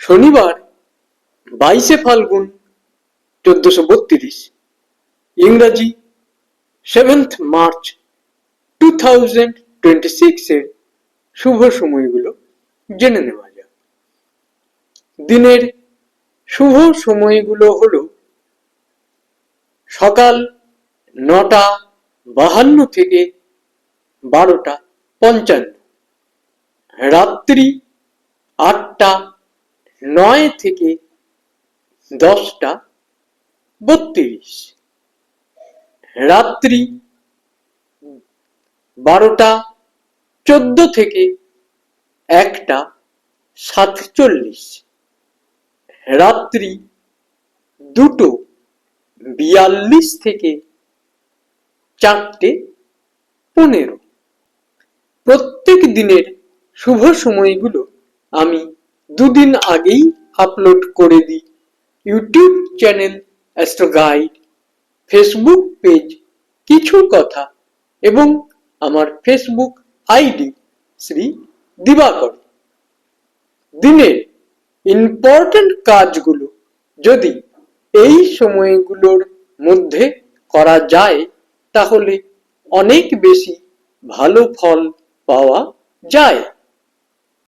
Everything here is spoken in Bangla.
শনিবার 22শে ফাল্গুন 1432, ইংরাজি 7th মার্চ 2026 এর শুভ সময়গুলো জেনে নেওয়া যাক। দিনের শুভ সময়গুলো হলো সকাল 9:52 থেকে 12:55, রাত্রি 8:09 থেকে 10:32, রাত্রি 12:14 থেকে 1:47, রাত্রি 2:42 থেকে 4:15। প্রত্যেক দিনের শুভ সময়গুলো আমি দুদিন আগেই আপলোড করে দিই YouTube channel astro guide, Facebook page কিছু কথা এবং আমার ফেসবুক আইডি শ্রী দিবাকর। দিনের ইম্পর্টেন্ট কাজগুলো যদি এই সময়গুলোর মধ্যে করা যায় তাহলে অনেক বেশি ভালো ফল পাওয়া যায়।